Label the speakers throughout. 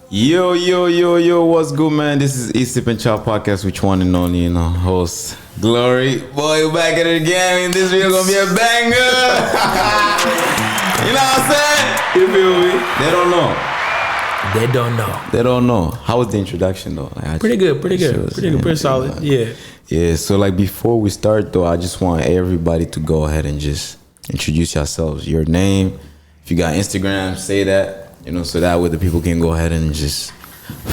Speaker 1: Yo, what's good, man? This is East Sip and Chow Podcast, which one and only, host Glory. Boy, you back at it again. This video gonna be a banger. You know what I'm saying? You feel me? They don't know. How was the introduction, though? Like,
Speaker 2: pretty good. Pretty solid. Yeah.
Speaker 1: Yeah, so like before we start, though, I just want everybody to go ahead and just introduce yourselves. Your name. If you got Instagram, say that. So that way the people can go ahead and just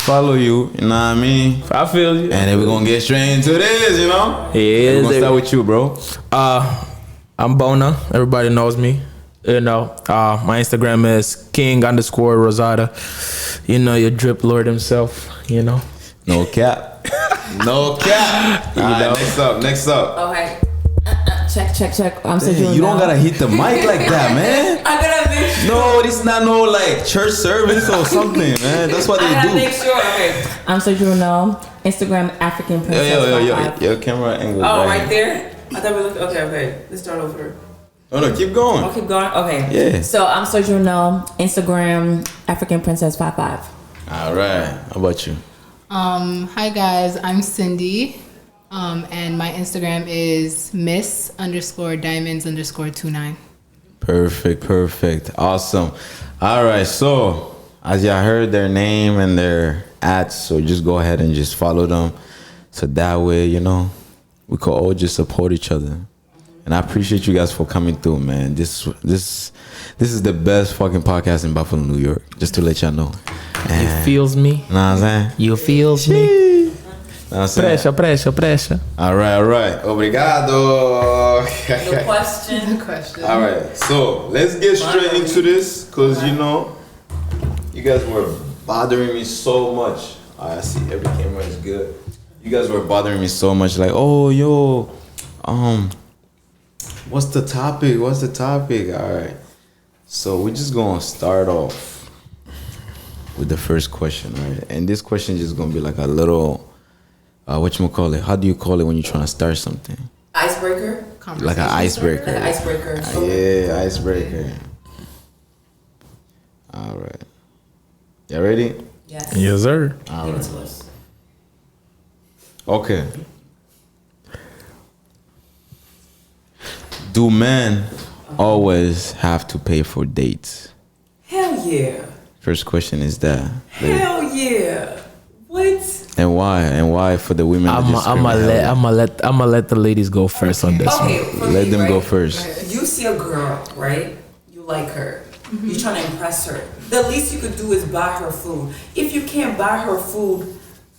Speaker 1: follow you. You know what I mean?
Speaker 2: I feel you.
Speaker 1: And then we're gonna get straight into this,
Speaker 2: Yeah.
Speaker 1: We're gonna start with you, bro.
Speaker 2: I'm Bona. Everybody knows me. My Instagram is king_Rosada. Your drip lord himself.
Speaker 1: No cap. No cap. Alright, next up.
Speaker 3: Okay. Check. I'm Sojourner.
Speaker 1: You don't gotta hit the mic like that, man.
Speaker 3: I gotta make sure.
Speaker 1: No, this is not no like church service or something, man. That's what they do.
Speaker 3: I gotta make sure. Okay. I'm Sojourner. Instagram African Princess.
Speaker 1: Yo, camera angle.
Speaker 3: Oh, right there. I thought we looked. Okay. Let's start over.
Speaker 1: Oh no, keep going.
Speaker 3: Oh, keep going. Okay.
Speaker 1: Yeah.
Speaker 3: So I'm Sojourner. Instagram African Princess 55.
Speaker 1: All right. How about you?
Speaker 4: Hi guys, I'm Cindy. And my Instagram is miss_diamonds_29.
Speaker 1: Perfect. Awesome. All right. So, as y'all heard their name and their ads, so just go ahead and just follow them. So that way, we could all just support each other. And I appreciate you guys for coming through, man. This is the best fucking podcast in Buffalo, New York. Just to let y'all know.
Speaker 2: You feels me?
Speaker 1: Know what I'm saying?
Speaker 2: You feels me?
Speaker 1: Pressure. All right. Obrigado.
Speaker 3: No question.
Speaker 1: All right. So let's get straight into this, cause you guys were bothering me so much. I see every camera is good. You guys were bothering me so much. Like, oh, yo, what's the topic? All right. So we're just gonna start off with the first question, right? And this question is just gonna be like a little. Whatchamacallit? How do you call it when you're trying to start something?
Speaker 3: Icebreaker.
Speaker 1: Like an icebreaker.
Speaker 3: Like an icebreaker.
Speaker 1: Yeah, icebreaker. All right. Y'all ready?
Speaker 3: Yes.
Speaker 2: Yes, sir.
Speaker 1: All
Speaker 3: Give it
Speaker 1: right.
Speaker 3: to us.
Speaker 1: Okay. Do men always have to pay for dates?
Speaker 3: Hell yeah.
Speaker 1: First question is that.
Speaker 3: Hell yeah. What?
Speaker 1: And why for the women?
Speaker 2: I'm gonna let the ladies go first on this one.
Speaker 3: Okay. for
Speaker 1: Let
Speaker 3: me,
Speaker 1: them
Speaker 3: right?
Speaker 1: go first.
Speaker 3: You see a girl, right? You like her. You're trying to impress her. The least you could do is buy her food. If you can't buy her food,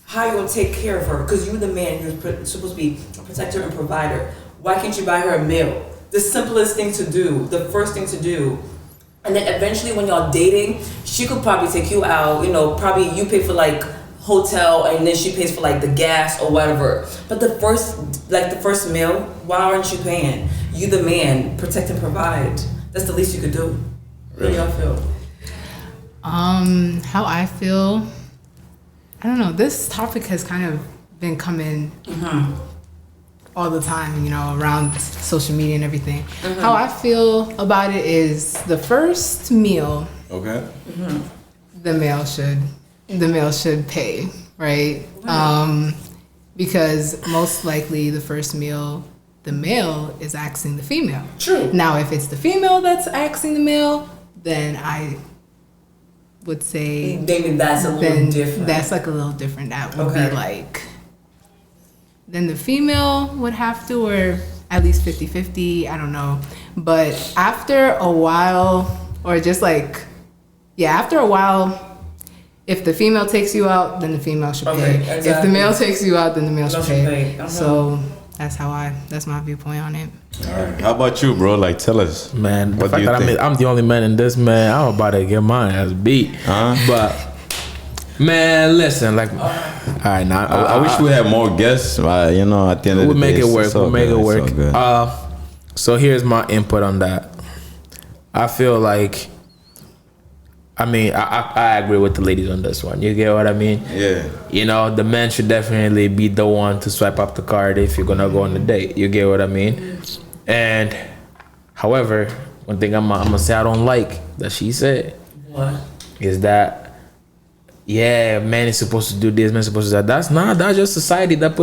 Speaker 3: how you gonna take care of her? Because you're the man who's supposed to be a protector and provider. Why can't you buy her a meal? The simplest thing to do, the first thing to do. And then eventually when y'all dating, she could probably take you out, probably you pay for like hotel and then she pays for like the gas or whatever. But the first meal, why aren't you paying? You the man, protect and provide. That's the least you could do. How do y'all feel?
Speaker 4: How I feel, I don't know. This topic has kind of been coming all the time, around social media and everything. How I feel about it is the first meal,
Speaker 1: Okay.
Speaker 4: the male should pay, right? Because most likely the first meal, the male is asking the female.
Speaker 3: True.
Speaker 4: Now, if it's the female that's asking the male, then I would say
Speaker 3: Maybe that's a little different.
Speaker 4: That's like a little different. That would
Speaker 3: Okay.
Speaker 4: be like, then the female would have to, or at least 50-50, I don't know. But after a while, or just like, after a while, if the female takes you out, then the female should pay.
Speaker 3: Exactly.
Speaker 4: If the male takes you out, then the male should pay.
Speaker 3: Uh-huh.
Speaker 4: So that's my viewpoint on it.
Speaker 1: All right. How about you, bro? Like, tell us.
Speaker 2: Man, the
Speaker 1: What
Speaker 2: fact
Speaker 1: do you
Speaker 2: that
Speaker 1: think?
Speaker 2: I'm the only man in this, man, I'm about to get mine ass beat. But man, listen, like, all right, now
Speaker 1: I wish we had more guests, but at the end of the day,
Speaker 2: we'll make it work.
Speaker 1: it's all
Speaker 2: We'll make
Speaker 1: good.
Speaker 2: it
Speaker 1: It's all
Speaker 2: work.
Speaker 1: good.
Speaker 2: So here's my input on that. I feel like, I agree with the ladies on this one. You get what I mean?
Speaker 1: Yeah.
Speaker 2: The man should definitely be the one to swipe up the card if you're gonna go on a date. You get what I mean? And however, one thing I'm gonna say I don't like that she said
Speaker 3: What?
Speaker 2: is that yeah, man is supposed to do this, man is supposed to do that. That's just society that's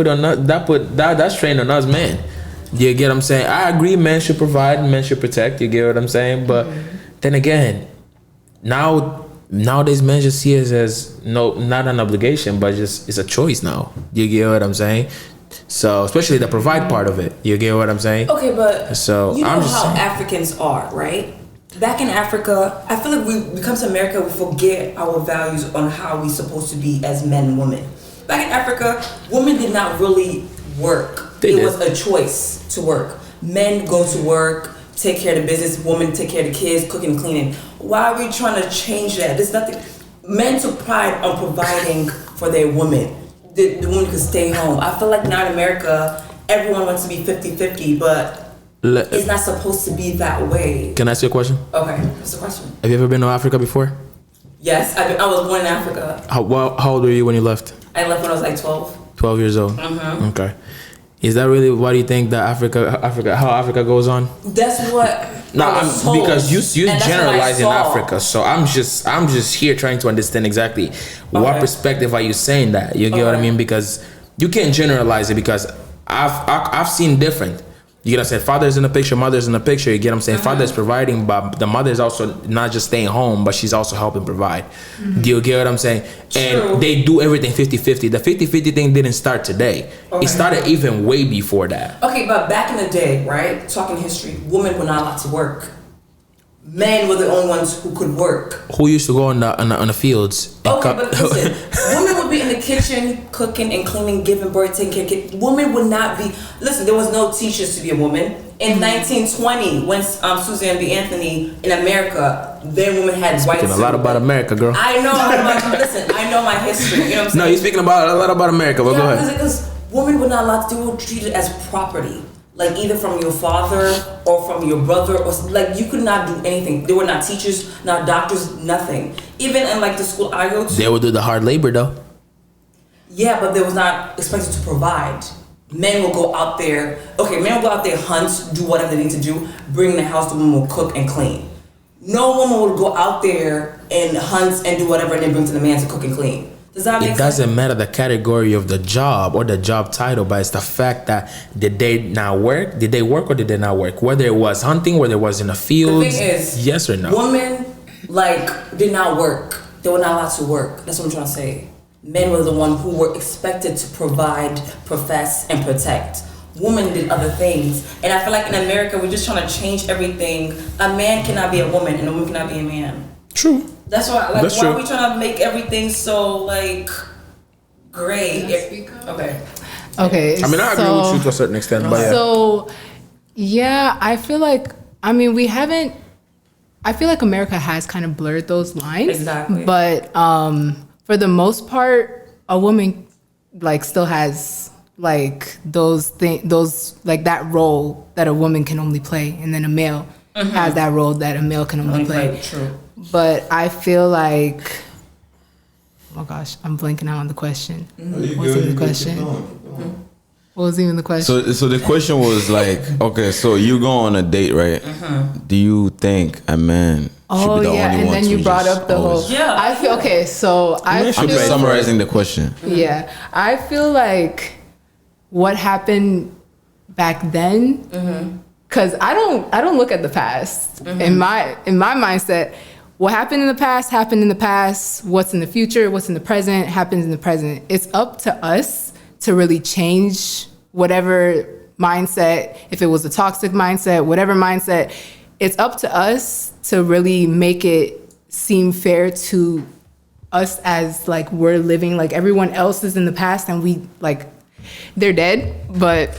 Speaker 2: trained on us, man. You get what I'm saying? I agree, men should provide, men should protect. You get what I'm saying? But then again, nowadays men just see it as not an obligation, but just it's a choice now. You get what I'm saying? So especially the provide part of it. You get what I'm saying?
Speaker 3: Okay, but
Speaker 2: So,
Speaker 3: you know
Speaker 2: I'm just
Speaker 3: how
Speaker 2: saying.
Speaker 3: Africans are, right? Back in Africa, I feel like we come to America, we forget our values on how we're supposed to be as men and women. Back in Africa, women did not really work.
Speaker 2: They
Speaker 3: it
Speaker 2: did.
Speaker 3: was a choice to work. Men go to work, take care of the business, women take care of the kids, cooking and cleaning. Why are we trying to change that? There's nothing. Men took pride on providing for their women. The women could stay home. I feel like now in America, everyone wants to be 50-50, but it's not supposed to be that way.
Speaker 2: Can I ask you a question?
Speaker 3: Okay, what's the question?
Speaker 2: Have you ever been to Africa before?
Speaker 3: Yes, I was born in Africa.
Speaker 2: How old were you when you left?
Speaker 3: I left when I was like 12.
Speaker 2: 12 years old. Okay. Is that really why do you think that how Africa goes on?
Speaker 3: That's what.
Speaker 2: No,
Speaker 3: I was told.
Speaker 2: because you
Speaker 3: And that's what I
Speaker 2: generalize in
Speaker 3: saw.
Speaker 2: Africa, so I'm just here trying to understand exactly what
Speaker 3: Okay.
Speaker 2: perspective are you saying that. You get what I
Speaker 3: Okay.
Speaker 2: mean? Because you can't generalize it because I've seen different. You get what I'm saying? Father's in the picture, mother's in the picture. You get what I'm saying? Father's providing, but the mother's also not just staying home, but she's also helping provide. Do you get what I'm saying? And
Speaker 3: True.
Speaker 2: they do everything 50-50. The 50-50 thing didn't start today.
Speaker 3: Okay.
Speaker 2: It started even way before that.
Speaker 3: Okay, but back in the day, right? Talking history, women were not allowed to work. Men were the only ones who could work.
Speaker 2: Who used to go on the fields? and
Speaker 3: Okay,
Speaker 2: cut-
Speaker 3: but listen, women would be in the kitchen cooking and cleaning, giving birth, taking care of kids. Women would not be. Listen, there was no teachers to be a woman. In 1920, when Suzanne B. Anthony in America, then women had white.
Speaker 2: Speaking a lot about America, girl.
Speaker 3: I know. Listen, I know my history. You know what I'm saying?
Speaker 2: No, you're speaking about a lot about America, but go ahead.
Speaker 3: Because women were not allowed to. They were treated as property, like either from your father or from your brother, or like you could not do anything. They were not teachers, not doctors, nothing. Even in like the school I go to.
Speaker 2: They would do the hard labor though.
Speaker 3: Yeah, but they was not expected to provide. Men will go out there. Okay, men will go out there, hunt, do whatever they need to do. Bring in the house, the woman will cook and clean. No woman would go out there and hunt and do whatever, and then bring to the man to cook and clean. Does that make
Speaker 2: It
Speaker 3: sense?
Speaker 2: doesn't matter the category of the job or the job title, but it's the fact that did they not work? Did they work or did they not work? Whether it was hunting, whether it was in the
Speaker 3: The
Speaker 2: fields,
Speaker 3: thing is,
Speaker 2: yes or no?
Speaker 3: women did not work. They were not allowed to work. That's what I'm trying to say. Men were the one who were expected to provide, profess, and protect. Women did other things, and I feel like in America we're just trying to change everything. A man cannot be a woman, and a woman cannot be a man.
Speaker 2: True.
Speaker 3: That's why.
Speaker 2: That's
Speaker 3: Why
Speaker 2: true.
Speaker 3: are we trying to make everything so gray?
Speaker 4: Can I speak up?
Speaker 3: Okay.
Speaker 4: Okay.
Speaker 2: I mean, I agree with you to a certain extent, but yeah.
Speaker 4: So, yeah, I feel like, I feel like America has kind of blurred those lines.
Speaker 3: Exactly.
Speaker 4: But for the most part, a woman still has those that role that a woman can only play, and then a male has that role that a male can only play.
Speaker 3: True.
Speaker 4: But I feel like, oh gosh, I'm blanking out on the question. What's even the question? What was even the question?
Speaker 1: So the question was like, okay, so you go on a date, right? Do you think a man should be the only
Speaker 4: and
Speaker 1: one
Speaker 4: then
Speaker 1: to
Speaker 4: you brought
Speaker 1: just
Speaker 4: up the
Speaker 1: always-
Speaker 4: whole.
Speaker 3: Yeah.
Speaker 4: I feel okay. So I
Speaker 1: I'm
Speaker 4: feel
Speaker 1: just summarizing the question.
Speaker 4: Yeah, I feel like what happened back then, because I don't look at the past. In my mindset, what happened in the past happened in the past. What's in the future, what's in the present happens in the present. It's up to us to really change whatever mindset. If it was a toxic mindset, whatever mindset, it's up to us to really make it seem fair to us as we're living, everyone else is in the past and we they're dead, but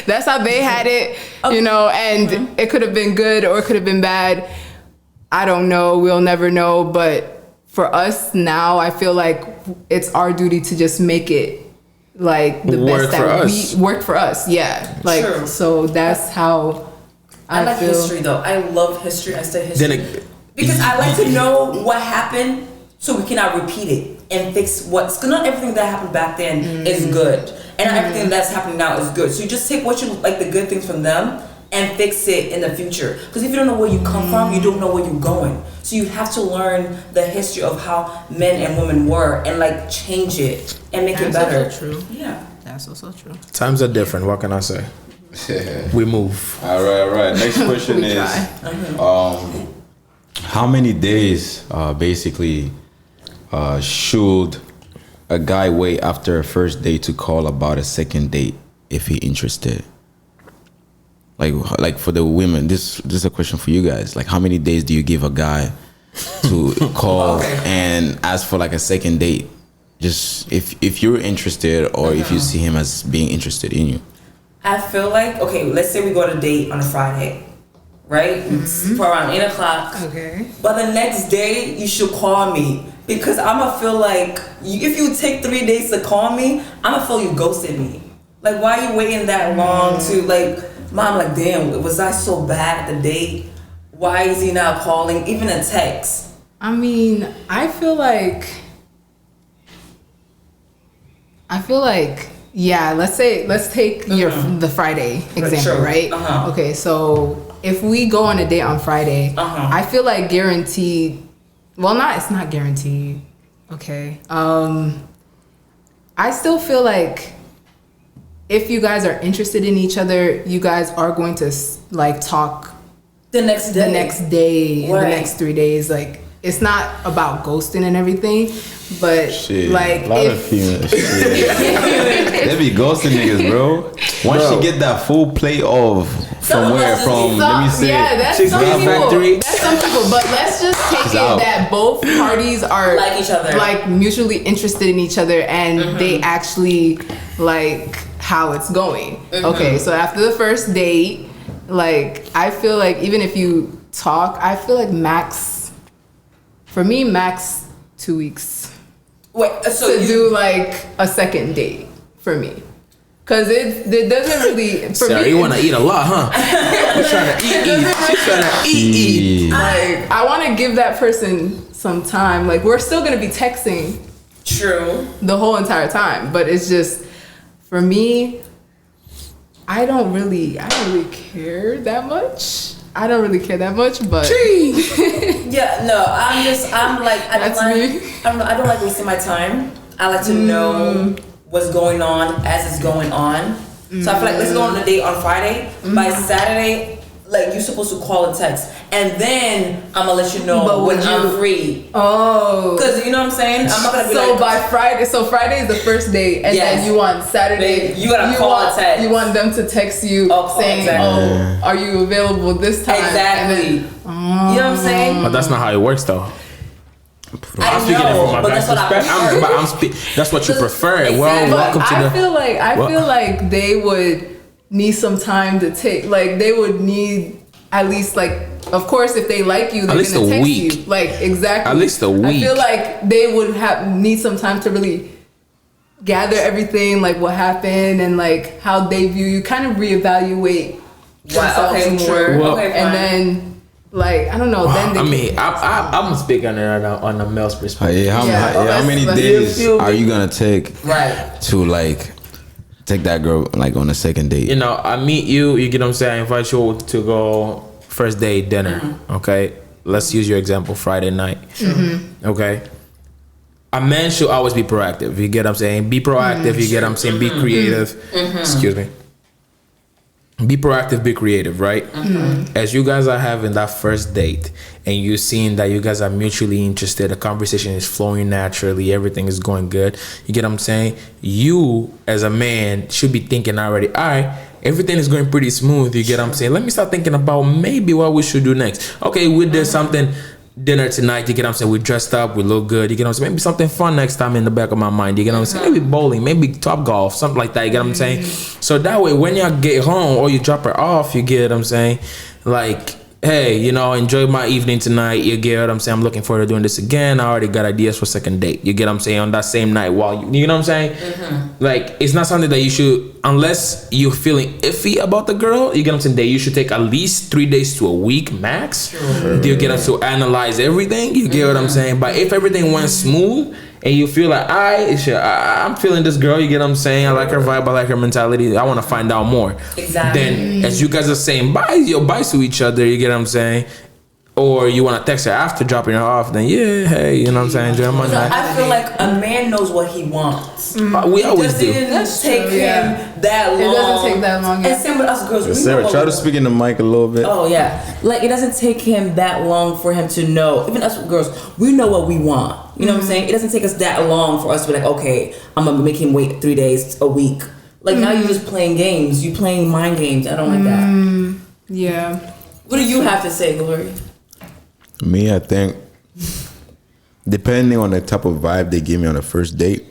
Speaker 4: that's how they had it, and it could have been good or it could have been bad. I don't know, we'll never know, but for us now, I feel like it's our duty to just make it the
Speaker 2: Work
Speaker 4: best
Speaker 2: for
Speaker 4: that
Speaker 2: us.
Speaker 4: we work for us. Yeah,
Speaker 3: True.
Speaker 4: so that's how
Speaker 3: I like
Speaker 4: feel.
Speaker 3: history though. I love history. I study history.
Speaker 2: Then
Speaker 3: Because I like to know what happened so we cannot repeat it and fix what's, because not everything that happened back then is good. And not everything that's happening now is good. So you just take what you like, the good things from them, and fix it in the future. Because if you don't know where you come from, you don't know where you're going. So you have to learn the history of how men and women were and like change it and make it better.
Speaker 4: That's so true.
Speaker 3: Yeah.
Speaker 4: That's so true.
Speaker 2: Times are different. What can I say? We move.
Speaker 1: All right. Next question
Speaker 4: We
Speaker 1: is,
Speaker 4: try.
Speaker 1: how many days basically should a guy wait after a first date to call about a second date if he interested? Like for the women, this is a question for you guys. Like, how many days do you give a guy to call and ask for like a second date? Just if you're interested or if you see him as being interested in you.
Speaker 3: I feel like, okay, let's say we go to date on a Friday, right? It's for around 8 o'clock.
Speaker 4: Okay.
Speaker 3: But the next day, you should call me. Because I'ma feel like, if you take 3 days to call me, I'ma feel you ghosted me. Like, why are you waiting that long to, like, Mom, like, damn, was I so bad at the date? Why is he not calling? Even a text.
Speaker 4: I mean, I feel like, yeah, let's take the Friday example,
Speaker 3: Sure.
Speaker 4: right? Okay, so if we go on a date on Friday, I feel like guaranteed, it's not guaranteed. Okay. I still feel like if you guys are interested in each other, you guys are going to like talk
Speaker 3: The next day.
Speaker 4: the next day,
Speaker 3: Right.
Speaker 4: the next 3 days. Like, it's not about ghosting and everything, but like
Speaker 1: a lot of females. They be ghosting niggas, bro. Once you get that full plate of from where? From let me say,
Speaker 4: yeah, that's
Speaker 2: Chicks
Speaker 4: some
Speaker 2: Love
Speaker 4: people.
Speaker 2: Factory.
Speaker 4: That's some people. But let's just take
Speaker 1: She's
Speaker 4: it
Speaker 1: out.
Speaker 4: that both parties are
Speaker 3: Like each other.
Speaker 4: like mutually interested in each other, and they actually like how it's going. Okay, so after the first date, like I feel like even if you talk, I feel like max 2 weeks
Speaker 3: Wait, so
Speaker 4: to do like a second date for me. Cause it doesn't really for
Speaker 2: Sarah,
Speaker 4: me.
Speaker 2: you want to eat a lot, huh? You're trying to eat. She's trying to eat.
Speaker 4: Like, I want to give that person some time. Like, we're still gonna be texting
Speaker 3: True.
Speaker 4: the whole entire time, but it's just for me. I don't really care that much. I don't really care that much, but
Speaker 3: Yeah, no, I'm like,
Speaker 4: That's me.
Speaker 3: I don't like wasting my time. I like to know what's going on as it's going on. So I feel like let's go on a date on Friday. By Saturday, like you're supposed to call and text, and then I'm gonna let you know
Speaker 4: But
Speaker 3: when
Speaker 4: would
Speaker 3: I'm
Speaker 4: you-
Speaker 3: free.
Speaker 4: oh.
Speaker 3: Cause you know what I'm saying. I'm not gonna be
Speaker 4: So
Speaker 3: like.
Speaker 4: by Friday, Friday is the first date, and
Speaker 3: Yes.
Speaker 4: then you want Saturday.
Speaker 3: You gotta call
Speaker 4: want,
Speaker 3: and text.
Speaker 4: You want them to text you
Speaker 3: Oh,
Speaker 4: saying,
Speaker 3: exactly.
Speaker 4: "Oh, are you available this time?"
Speaker 3: Exactly.
Speaker 4: And
Speaker 3: You know what I'm saying?
Speaker 2: But that's not how it works, though.
Speaker 3: I
Speaker 2: I'm speaking it
Speaker 3: know,
Speaker 2: from my
Speaker 3: but
Speaker 2: guy's
Speaker 3: that's what I
Speaker 2: perspective.
Speaker 3: prefer.
Speaker 2: That's what you prefer.
Speaker 3: Exactly.
Speaker 2: Well,
Speaker 3: But
Speaker 2: welcome to
Speaker 4: I
Speaker 2: the.
Speaker 4: feel like they would need some time to take. Like they would need at least like, of course, if they like you, they're
Speaker 2: least
Speaker 4: gonna
Speaker 2: a
Speaker 4: text
Speaker 2: week.
Speaker 4: you. Like exactly.
Speaker 2: At least a
Speaker 4: I
Speaker 2: week.
Speaker 4: feel like they would need some time to really gather everything, like what happened and like how they view you. Kind of reevaluate themselves
Speaker 3: okay,
Speaker 4: more,
Speaker 3: true.
Speaker 2: Well-
Speaker 3: Okay,
Speaker 4: and
Speaker 3: fine.
Speaker 4: then like I don't know. Then they
Speaker 2: I mean, I'm gonna speak on it on the male's perspective.
Speaker 1: How
Speaker 4: Yeah,
Speaker 1: many
Speaker 4: let's-
Speaker 1: days
Speaker 2: you feel
Speaker 1: are
Speaker 2: me?
Speaker 1: you gonna take
Speaker 3: Right.
Speaker 1: to like take that girl like on a second date?
Speaker 2: You know, I meet you. You get what I'm saying. I invite you to go first date dinner. Okay, let's use your example. Friday night. Okay. A man should always be proactive. You get what I'm saying? Be proactive. You get what I'm saying? Be creative. Excuse me. Be proactive, be creative, right? As you guys are having that first date and you're seeing that you guys are mutually interested, the conversation is flowing naturally, everything is going good. You get what I'm saying? You, as a man, should be thinking already, all right, everything is going pretty smooth. You get what I'm saying? Let me start thinking about maybe what we should do next. Okay, we did something. Dinner tonight, you get what I'm saying? We dressed up, we look good, you get what I'm saying? Maybe something fun next time in the back of my mind, you get what I'm saying? Maybe bowling, maybe Top Golf, something like that, you get what I'm saying? So that way, when y'all get home or you drop her off, you get what I'm saying? Like, hey, you know, enjoy my evening tonight, you get what I'm saying? I'm looking forward to doing this again. I already got ideas for second date, you get what I'm saying? On that same night while you know what I'm saying? Like, it's not something that you should, unless you're feeling iffy about the girl, you get what I'm saying? That you should take at least 3 days to a week max. You get them to analyze everything, you get what I'm saying? But if everything went smooth and you feel like I'm feeling this girl, you get what I'm saying? I like her vibe, I like her mentality. I want to find out more.
Speaker 3: Exactly.
Speaker 2: Then as you guys are saying bye to each other, you get what I'm saying? Or you want to text her after dropping her off, then yeah, hey, you know what I'm saying? Enjoy my
Speaker 3: So
Speaker 2: night.
Speaker 3: I feel like a man knows what he wants.
Speaker 2: We always do.
Speaker 3: It didn't
Speaker 4: That's
Speaker 3: take
Speaker 4: true, yeah.
Speaker 3: him that long.
Speaker 4: It doesn't take that long, yeah.
Speaker 3: And same with us girls. We know
Speaker 1: Sarah,
Speaker 3: what
Speaker 1: try
Speaker 3: we
Speaker 1: to
Speaker 3: want.
Speaker 1: speak in the mic a little bit.
Speaker 3: Oh yeah, like it doesn't take him that long for him to know. Even us girls, we know what we want. You know what I'm saying? It doesn't take us that long for us to be like, okay, I'm gonna make him wait 3 days, a week. Like now you're just playing games. You playing mind games. I don't like that.
Speaker 4: Yeah.
Speaker 3: What do you have to say, Glory?
Speaker 1: Me, I think, depending on the type of vibe they give me on the first date,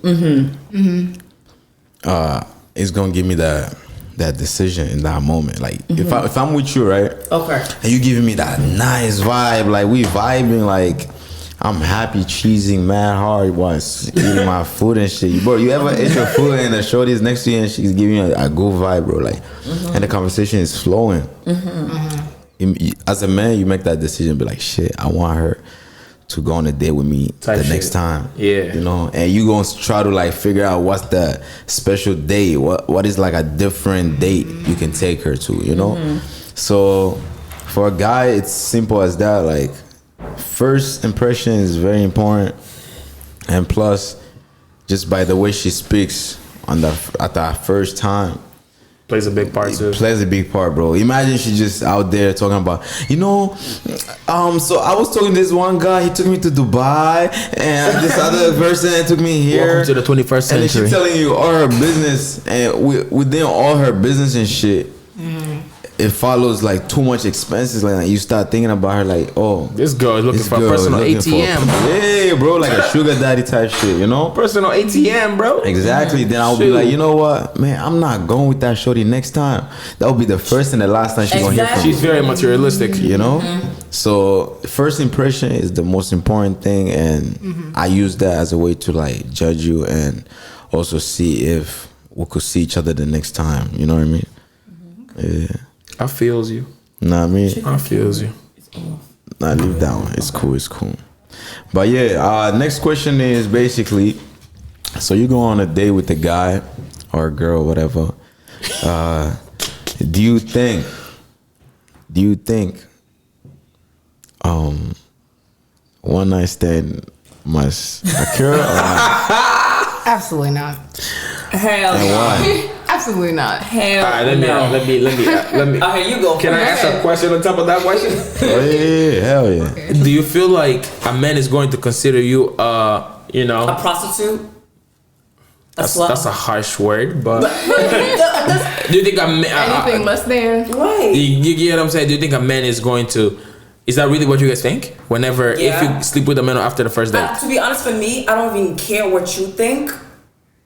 Speaker 1: it's gonna give me that decision in that moment. Like if I'm with you, right,
Speaker 3: Okay.
Speaker 1: and you giving me that nice vibe, like we vibing, like I'm happy, cheesing mad hard while eating my food and shit. Bro, you ever eat your food and the shorty's next to you and she's giving you a good vibe, bro, like, and the conversation is flowing. As a man, you make that decision, be like, shit, I want her to go on a date with me
Speaker 2: Type
Speaker 1: the
Speaker 2: shit.
Speaker 1: next time.
Speaker 2: Yeah.
Speaker 1: You know, and you gonna try to like figure out what's the special date, what is like a different date you can take her to, you know? So for a guy, it's simple as that. Like, first impression is very important, and plus, just by the way she speaks at that first time,
Speaker 2: Plays a big part too.
Speaker 1: it plays a big part, bro. Imagine she just out there talking about, so I was talking to this one guy, he took me to Dubai, and this other person took me here.
Speaker 2: Welcome to the 21st
Speaker 1: And then
Speaker 2: century.
Speaker 1: she telling you all her business, and within all her business and shit, it follows like too much expenses. Like you start thinking about her like, oh,
Speaker 2: This girl is looking
Speaker 1: this
Speaker 2: for a
Speaker 1: girl
Speaker 2: personal
Speaker 1: looking for a-
Speaker 2: ATM.
Speaker 1: Yeah, bro, like a sugar daddy type shit, you know?
Speaker 2: Personal ATM, bro.
Speaker 1: Exactly. Then I'll be
Speaker 2: Shoot.
Speaker 1: like, you know what, man, I'm not going with that shorty next time. That will be the first and the last time she's gonna hear from me.
Speaker 2: She's very materialistic.
Speaker 1: You know, so first impression is the most important thing, and I use that as a way to like judge you and also see if we could see each other the next time. You know what I mean? Yeah.
Speaker 2: I feels you.
Speaker 1: Know what I mean?
Speaker 2: I feels you.
Speaker 1: Nah, leave that one. It's cool. It's cool. But yeah, next question is basically, so you go on a date with a guy or a girl, whatever. Do you think, one night stand must occur or not?
Speaker 4: Absolutely not.
Speaker 3: Hell
Speaker 1: And
Speaker 3: no.
Speaker 1: why?
Speaker 4: Absolutely not.
Speaker 3: Hell
Speaker 2: All right, let me.
Speaker 3: Okay, you go.
Speaker 2: Can I ask a question on top of that question?
Speaker 1: Oh, yeah, hell yeah.
Speaker 2: Do you feel like a man is going to consider you,
Speaker 3: A prostitute?
Speaker 2: that's a harsh word, but
Speaker 3: That's
Speaker 2: do you think a man?
Speaker 4: Anything less than.
Speaker 3: right.
Speaker 2: You get what I'm saying? Do you think a man is going to? Is that really what you guys think? Whenever if
Speaker 3: Yeah.
Speaker 2: you sleep with a man after the first date?
Speaker 3: To be honest, for me, I don't even care what you think.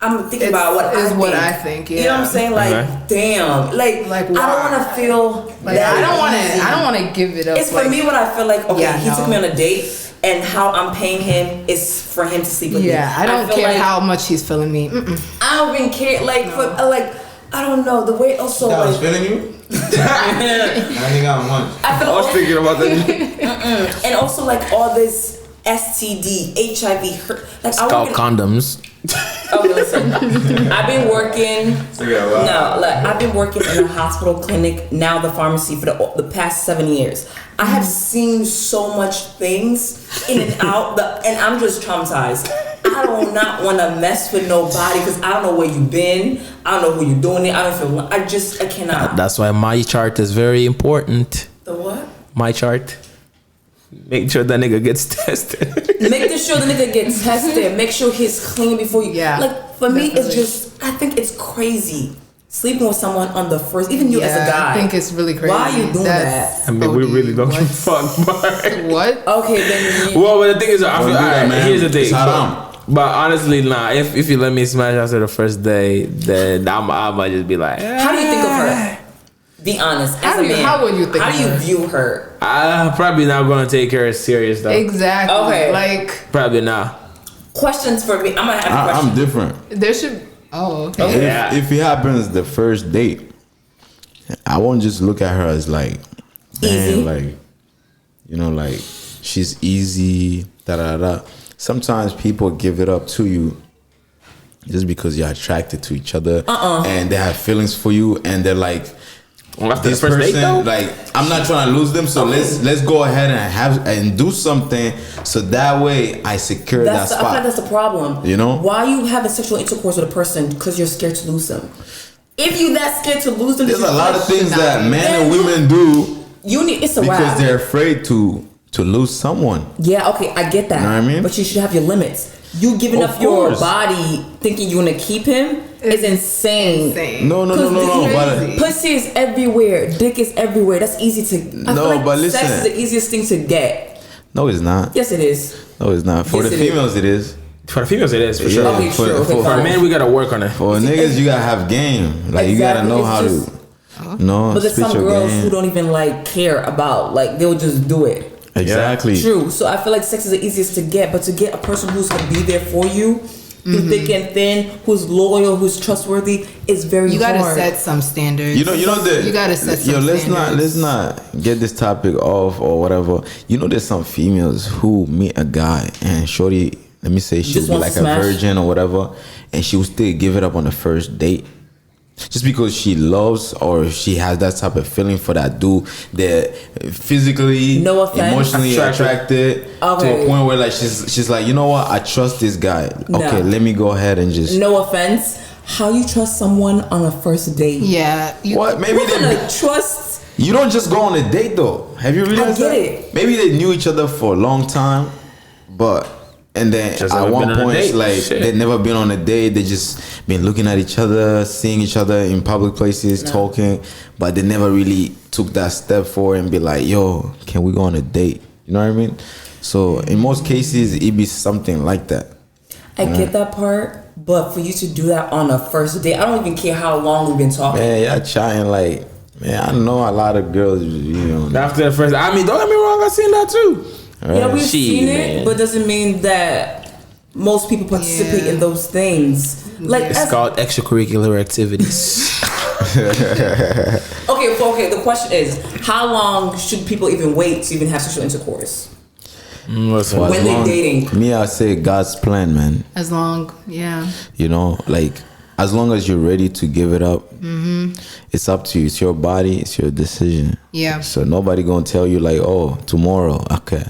Speaker 3: I'm thinking about what
Speaker 4: Is
Speaker 3: I
Speaker 4: what
Speaker 3: think.
Speaker 4: I think,
Speaker 3: You know what I'm
Speaker 4: yeah.
Speaker 3: saying? Like,
Speaker 2: Okay.
Speaker 3: damn. Like I don't
Speaker 4: why?
Speaker 3: want to feel.
Speaker 4: Like
Speaker 3: that
Speaker 4: I don't want
Speaker 3: easy.
Speaker 4: to. I don't want to give it up.
Speaker 3: It's for me what I feel like. Okay,
Speaker 4: Yeah,
Speaker 3: he took
Speaker 4: no.
Speaker 3: me on a date, and how I'm paying him is for him to sleep with me.
Speaker 4: Yeah, I don't
Speaker 3: feel
Speaker 4: care
Speaker 3: like
Speaker 4: how much he's feeling me. Mm-mm.
Speaker 3: I don't even care. Like, I don't know the way. Also, like,
Speaker 1: feeling you? I think I'm much.
Speaker 3: I feel
Speaker 2: I was
Speaker 3: also,
Speaker 2: thinking about that.
Speaker 3: and also like all this STD, HIV, like
Speaker 2: It's called condoms.
Speaker 3: Okay, listen. I've been working. No, like I've been working in a hospital clinic, now the pharmacy for the past 7 years. I have seen so much things in and out, and I'm just traumatized. I do not want to mess with nobody because I don't know where you've been. I don't know who you're doing it. I don't feel. I cannot.
Speaker 2: That's why my chart is very important.
Speaker 3: The what?
Speaker 2: My chart. Make sure that nigga gets tested.
Speaker 3: Make sure the nigga gets tested. Make sure he's clean before you.
Speaker 4: Yeah,
Speaker 3: Like for me, it's
Speaker 4: definitely.
Speaker 3: just. I think it's crazy sleeping with someone on the first. Even you as a guy.
Speaker 4: I think it's really crazy.
Speaker 3: Why are you doing
Speaker 4: That's
Speaker 2: I mean, we
Speaker 4: OD.
Speaker 2: really don't give a
Speaker 4: What?
Speaker 2: fuck, but
Speaker 4: What?
Speaker 3: Okay, then.
Speaker 2: well, but the thing is, I feel,
Speaker 1: Don't do that,
Speaker 2: alright,
Speaker 1: man.
Speaker 2: here's the thing.
Speaker 1: It's haram.
Speaker 2: But honestly, nah. If you let me smash after the first day, then I might just be like,
Speaker 3: How do you think of her? Be honest. As
Speaker 4: How
Speaker 3: a
Speaker 4: do you-
Speaker 3: man,
Speaker 4: how would you think
Speaker 3: How
Speaker 4: of
Speaker 3: do you
Speaker 4: her?
Speaker 3: view her?
Speaker 2: I'm probably not gonna take her serious though.
Speaker 4: Exactly.
Speaker 3: Okay.
Speaker 4: Like
Speaker 2: Probably not.
Speaker 3: Questions for me. I'm gonna have a question.
Speaker 1: I'm different.
Speaker 4: there should. Oh, okay.
Speaker 2: Yeah.
Speaker 1: If it happens the first date, I won't just look at her as like,
Speaker 3: Easy.
Speaker 1: damn, like, like she's easy, da da da. sometimes people give it up to you just because you're attracted to each other and they have feelings for you, and they're like,
Speaker 2: Well, after
Speaker 1: this
Speaker 2: the first date,
Speaker 1: person,
Speaker 2: though?
Speaker 1: like, I'm not trying to lose them, so let's go ahead and do something, so that way I secure that
Speaker 3: I feel like
Speaker 1: spot.
Speaker 3: that's the problem.
Speaker 1: You know?
Speaker 3: Why are you having sexual intercourse with a person? Because you're scared to lose them. If you that scared to lose them,
Speaker 1: There's
Speaker 3: that
Speaker 1: a
Speaker 3: you
Speaker 1: lot
Speaker 3: like-
Speaker 1: of things that men
Speaker 3: Then
Speaker 1: and
Speaker 3: you-
Speaker 1: women do
Speaker 3: You need it's a
Speaker 1: because
Speaker 3: wrap.
Speaker 1: they're afraid to lose someone.
Speaker 3: Yeah, okay, I get that.
Speaker 1: You know what I mean?
Speaker 3: But you should have your limits. You giving
Speaker 1: Of
Speaker 3: up your
Speaker 1: course.
Speaker 3: body thinking you're gonna keep him is insane.
Speaker 4: Insane.
Speaker 1: No,
Speaker 3: Cause
Speaker 1: but
Speaker 4: crazy.
Speaker 3: pussy is everywhere. Dick is everywhere. That's easy to. I
Speaker 1: No,
Speaker 3: feel like
Speaker 1: but
Speaker 3: sex
Speaker 1: listen.
Speaker 3: is the easiest thing to get.
Speaker 1: no, it's not.
Speaker 3: Yes, it is.
Speaker 1: No, it's not. For
Speaker 3: Yes,
Speaker 1: the
Speaker 3: it is.
Speaker 1: females, it is.
Speaker 2: For the females, it is for sure.
Speaker 3: Okay,
Speaker 1: for,
Speaker 3: sure, okay,
Speaker 1: for,
Speaker 2: For
Speaker 3: fine.
Speaker 2: men, we gotta work on it.
Speaker 1: for niggas, you gotta have game. Like you gotta
Speaker 3: Exactly,
Speaker 1: know
Speaker 3: it's
Speaker 1: how
Speaker 3: just-
Speaker 1: to, no,
Speaker 3: But there's
Speaker 1: spit
Speaker 3: some
Speaker 1: your
Speaker 3: girls
Speaker 1: game.
Speaker 3: who don't even like care about like they'll just do it.
Speaker 1: Exactly.
Speaker 3: True. So I feel like sex is the easiest to get, but to get a person who's gonna be there for you, through thick and thin, who's loyal, who's trustworthy, is very
Speaker 4: You gotta
Speaker 3: hard.
Speaker 4: set some standards.
Speaker 1: You know the.
Speaker 4: You gotta set some
Speaker 1: Yo, let's
Speaker 4: standards.
Speaker 1: not get this topic off or whatever. You know, there's some females who meet a guy and shorty. Let me say she
Speaker 3: Just
Speaker 1: was
Speaker 3: wants
Speaker 1: like
Speaker 3: to
Speaker 1: a
Speaker 3: smash?
Speaker 1: virgin or whatever, and she will still give it up on the first date. Just because she loves or she has that type of feeling for that dude, they're physically,
Speaker 3: No offense.
Speaker 1: emotionally attracted to
Speaker 3: Okay.
Speaker 1: a point where like she's like, you know what, I trust this guy.
Speaker 3: No.
Speaker 1: Okay, let me go ahead and just.
Speaker 3: No offense. How you trust someone on a first date?
Speaker 4: Yeah. You,
Speaker 1: What? Maybe
Speaker 3: What
Speaker 1: they.
Speaker 3: kind of trust?
Speaker 1: You don't just go on a date though. Have you realized
Speaker 3: get
Speaker 1: that?
Speaker 3: it.
Speaker 1: Maybe they knew each other for a long time, but and then
Speaker 2: Just
Speaker 1: at
Speaker 2: never
Speaker 1: one
Speaker 2: been on a
Speaker 1: point, it's
Speaker 2: date.
Speaker 1: like
Speaker 2: Shit.
Speaker 1: they've never been on a date. They just been looking at each other, seeing each other in public places, talking, but they never really took that step forward and be like, "Yo, can we go on a date?" You know what I mean? So in most cases, it be something like that.
Speaker 3: I get that part, but for you to do that on a first date, I don't even care how long we've been talking.
Speaker 1: Man, y'all trying like, man, I know a lot of girls, you know.
Speaker 2: After the first, I mean, don't get me wrong, I seen that too.
Speaker 3: Yeah, we've
Speaker 2: Shit,
Speaker 3: seen
Speaker 2: man.
Speaker 3: it, but doesn't mean that most people participate
Speaker 4: Yeah.
Speaker 3: in those things. Like,
Speaker 2: It's
Speaker 3: as-
Speaker 2: called extracurricular activities.
Speaker 3: okay. The question is, how long should people even wait to even have sexual intercourse?
Speaker 2: Listen,
Speaker 1: For as
Speaker 3: When they
Speaker 1: long-
Speaker 3: dating.
Speaker 1: Me, I say God's plan, man.
Speaker 4: as long, yeah.
Speaker 1: You know, like as long as you're ready to give it up, it's up to you. It's your body, it's your decision.
Speaker 4: Yeah.
Speaker 1: So nobody gonna tell you like, oh, tomorrow, okay.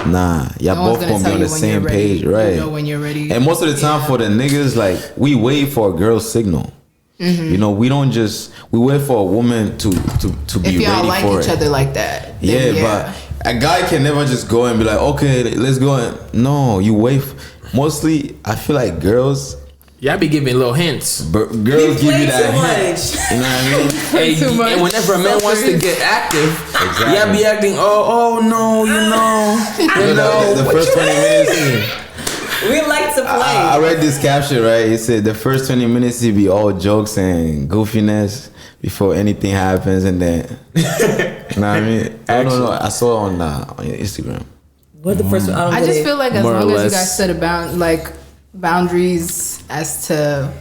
Speaker 1: Nah, y'all
Speaker 4: No one's
Speaker 1: both gonna be
Speaker 4: tell
Speaker 1: on
Speaker 4: you
Speaker 1: the
Speaker 4: when
Speaker 1: same
Speaker 4: you're ready.
Speaker 1: page, right?
Speaker 4: You know when you're ready.
Speaker 1: And most of the time for the niggas, like we wait for a girl's signal. You know, we don't just we wait for a woman to be
Speaker 4: if y'all
Speaker 1: ready
Speaker 4: like
Speaker 1: for
Speaker 4: each
Speaker 1: it.
Speaker 4: other like that.
Speaker 1: Yeah,
Speaker 4: then
Speaker 1: but a guy can never just go and be like, okay, let's go. And no, you wait. Mostly, I feel like girls,
Speaker 2: y'all be giving little hints.
Speaker 1: girls
Speaker 3: You
Speaker 1: give
Speaker 3: play
Speaker 1: you that
Speaker 3: too
Speaker 1: hint.
Speaker 3: much.
Speaker 1: You know what I mean?
Speaker 2: Hey,
Speaker 4: Too much.
Speaker 2: and whenever a man wants to get active,
Speaker 1: Exactly.
Speaker 2: y'all be acting, oh no, you know,
Speaker 1: The
Speaker 2: what
Speaker 1: first
Speaker 2: you
Speaker 1: 20 minutes.
Speaker 3: We like to play.
Speaker 1: I read this caption, right? It said the first 20 minutes it be all jokes and goofiness before anything happens, and then you know what I mean? I don't know. I saw it on your Instagram.
Speaker 3: What the first one? I don't
Speaker 4: I
Speaker 3: get
Speaker 4: just
Speaker 3: it.
Speaker 4: feel like as
Speaker 2: More or
Speaker 4: long as you
Speaker 2: less.
Speaker 4: guys set a boundaries as to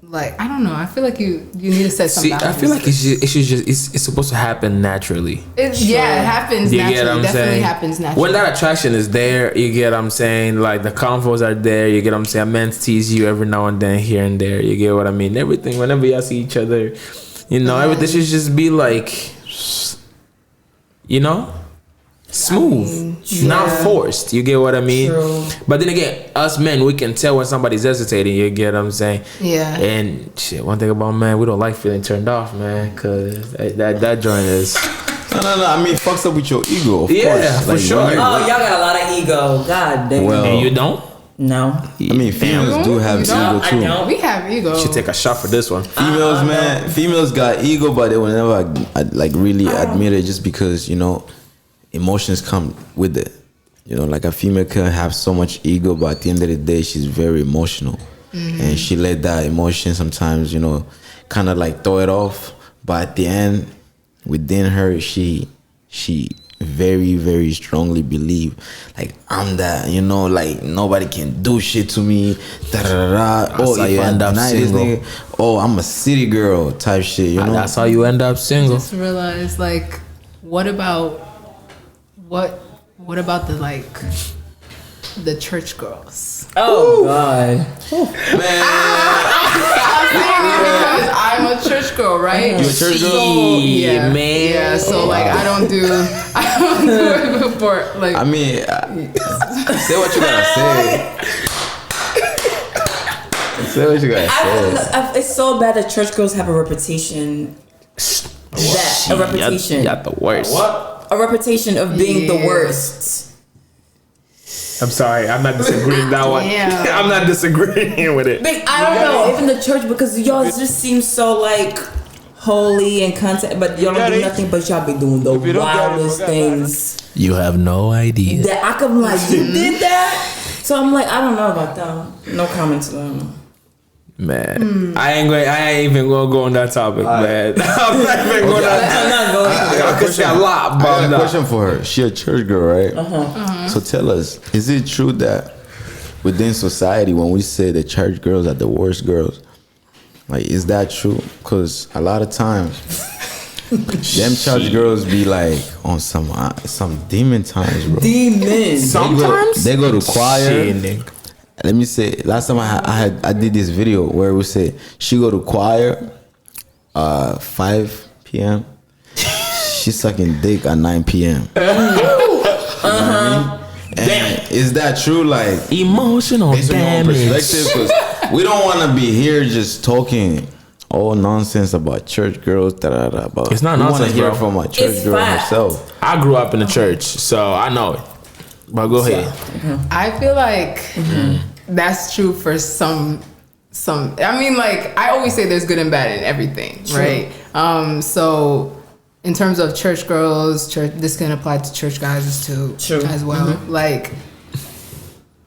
Speaker 4: like I don't know. I feel like you need to set some
Speaker 2: See, I
Speaker 4: boundaries.
Speaker 2: feel like it should just it's supposed to happen naturally.
Speaker 4: Yeah, it happens
Speaker 2: You
Speaker 4: naturally.
Speaker 2: get what I'm
Speaker 4: Definitely
Speaker 2: saying?
Speaker 4: happens naturally.
Speaker 2: When that attraction is there, you get what I'm saying? Like the convos are there, you get what I'm saying? Men tease you every now and then here and there. You get what I mean? Everything, whenever y'all see each other, you know, everything should just be like, you know? Smooth, not forced. You get what I mean?
Speaker 3: True.
Speaker 2: But then again, us men, we can tell when somebody's hesitating. You get what I'm saying?
Speaker 4: Yeah.
Speaker 2: And shit, one thing about men, we don't like feeling turned off, man, cause that joint is.
Speaker 1: No. I mean, fucks up with your ego, of
Speaker 2: Yeah,
Speaker 1: course.
Speaker 2: for
Speaker 1: Like,
Speaker 2: sure.
Speaker 1: when you-
Speaker 3: Oh, y'all got a lot of ego. God damn.
Speaker 1: Well,
Speaker 2: And you don't?
Speaker 3: No.
Speaker 1: I mean, females do have
Speaker 4: You
Speaker 1: ego
Speaker 4: don't?
Speaker 3: I
Speaker 1: too.
Speaker 3: don't.
Speaker 4: we have ego.
Speaker 2: You should take a shot for this one.
Speaker 1: Females, man, females got ego, but they will never like really admit it, just because, you know, emotions come with it. You know, like a female can have so much ego, but at the end of the day, she's very emotional, and she let that emotion sometimes, you know, kind of like throw it off. But at the end, within her, she very, very strongly believe, like, I'm that, you know, like nobody can do shit to me. Da da da da.
Speaker 2: That's
Speaker 1: Oh,
Speaker 2: how you
Speaker 1: if I
Speaker 2: end up
Speaker 1: deny this
Speaker 2: single.
Speaker 1: nigga, oh, I'm a city girl type shit, you know.
Speaker 2: That's how you end up single.
Speaker 4: Just realize like what about the like the church girls.
Speaker 3: Oh God.
Speaker 4: I'm saying it because I'm a church girl, right?
Speaker 1: You a church girl?
Speaker 4: So, yeah,
Speaker 2: man.
Speaker 4: Yeah, so like I don't do it before like.
Speaker 1: I mean, say what you gotta say. Say what you gotta say.
Speaker 3: It's so bad that church girls have a reputation. A reputation.
Speaker 2: Y'all the worst.
Speaker 3: A reputation of being the
Speaker 4: Yeah.
Speaker 3: worst.
Speaker 2: I'm sorry, I'm not disagreeing with that one.
Speaker 4: Yeah.
Speaker 2: I'm not disagreeing with it.
Speaker 3: But I don't know, even the church, because y'all just seem so like holy and content, but y'all don't do nothing but y'all be doing the wildest things
Speaker 2: You have no idea.
Speaker 3: that I could be like, you did that? So I'm like, I don't know about that. No comments on
Speaker 2: Man, I ain't even gonna go on that topic, man. I'm not even going
Speaker 3: that. I'm not going
Speaker 2: I could say a lot
Speaker 1: I
Speaker 2: about
Speaker 1: got a
Speaker 2: that.
Speaker 1: question for her. She a church girl, right? So tell us, is it true that within society, when we say the church girls are the worst girls, like, is that true? Because a lot of times, them church girls be like on some demon times, bro.
Speaker 3: demons.
Speaker 2: Sometimes
Speaker 1: They go to choir.
Speaker 2: Shit, nigga.
Speaker 1: Let me say, last time I did this video where we say she go to choir, 5 p.m. She's sucking dick at 9 p.m. You know what I mean? And is that true? Like,
Speaker 2: Emotional
Speaker 1: based on your own
Speaker 2: damage.
Speaker 1: perspective, because we don't want to be here just talking all nonsense about church girls. But
Speaker 2: It's not
Speaker 1: we want
Speaker 2: nonsense,
Speaker 1: to hear
Speaker 2: bro.
Speaker 1: from a church
Speaker 3: It's
Speaker 1: girl
Speaker 3: fact.
Speaker 1: herself.
Speaker 2: I grew up in the church, so I know it. But go ahead.
Speaker 4: I feel like that's true for some. I mean, like I always say, there's good and bad in everything, right? So in terms of church girls, this can apply to church guys too, as well. Like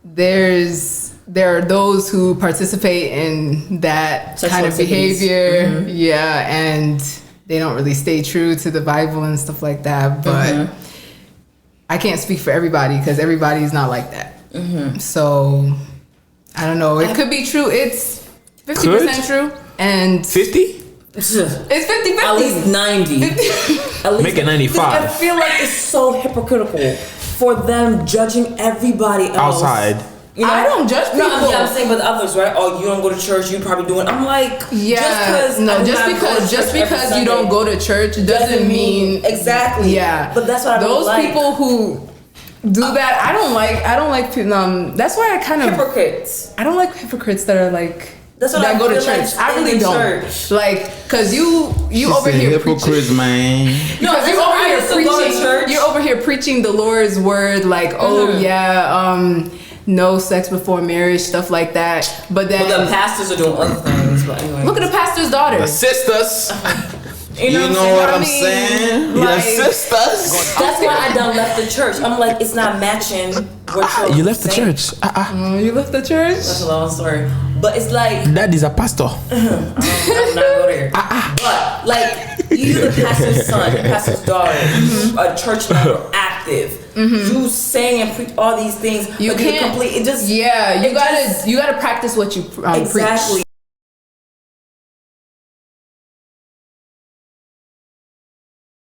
Speaker 4: there are those who participate in that
Speaker 3: Sexual
Speaker 4: kind of
Speaker 3: activities.
Speaker 4: behavior, yeah, and they don't really stay true to the Bible and stuff like that, but. I can't speak for everybody because everybody's not like that. So I don't know. It could be true. It's 50% true, and
Speaker 2: 50?
Speaker 4: it's 50-50.
Speaker 3: At least 90. At least
Speaker 2: Make it 95.
Speaker 3: I feel like it's so hypocritical for them judging everybody else.
Speaker 2: Outside.
Speaker 3: You know?
Speaker 4: I don't judge
Speaker 3: No,
Speaker 4: people.
Speaker 3: I'm saying, but the others, right? Oh, you don't go to church. You probably doing. I'm like,
Speaker 4: Yeah, just because you don't go to church doesn't mean
Speaker 3: exactly.
Speaker 4: Yeah,
Speaker 3: but that's what I don't
Speaker 4: those
Speaker 3: like.
Speaker 4: people who do that. I don't like. That's why I kind of.
Speaker 3: Hypocrites.
Speaker 4: I don't like hypocrites that are like.
Speaker 3: That's what
Speaker 4: that
Speaker 3: I
Speaker 4: go to
Speaker 3: feel like
Speaker 4: church. I
Speaker 3: in
Speaker 4: really
Speaker 3: the
Speaker 4: don't
Speaker 3: church.
Speaker 4: like, cause you
Speaker 1: She
Speaker 4: over
Speaker 1: said
Speaker 4: here
Speaker 1: hypocrites,
Speaker 4: preaching.
Speaker 1: man.
Speaker 3: No,
Speaker 4: Because
Speaker 3: that's
Speaker 4: you're
Speaker 3: why
Speaker 4: over
Speaker 3: I
Speaker 4: here
Speaker 3: used to go to
Speaker 4: preaching.
Speaker 3: church.
Speaker 4: You're over here preaching the Lord's word, like, oh yeah, no sex before marriage, stuff like that. But then
Speaker 3: But the pastors are doing other things. But anyway,
Speaker 4: look at the pastor's daughter.
Speaker 2: The sisters.
Speaker 1: You know what I'm
Speaker 4: saying?
Speaker 1: saying?
Speaker 2: Your
Speaker 4: Like-
Speaker 2: sisters.
Speaker 3: that's why I done left the church. I'm like, it's not matching what you're
Speaker 2: You left the
Speaker 3: saying.
Speaker 2: church.
Speaker 4: You left the church?
Speaker 3: That's a long story. But it's like,
Speaker 2: Dad is a pastor.
Speaker 3: I'm not go there. But like, you the pastor's son, the pastor's daughter, a church member, active. You saying and preach all these things.
Speaker 4: You
Speaker 3: but
Speaker 4: can't.
Speaker 3: complete. It just
Speaker 4: Yeah,
Speaker 3: it just-
Speaker 4: you gotta practice what you preach.
Speaker 3: exactly.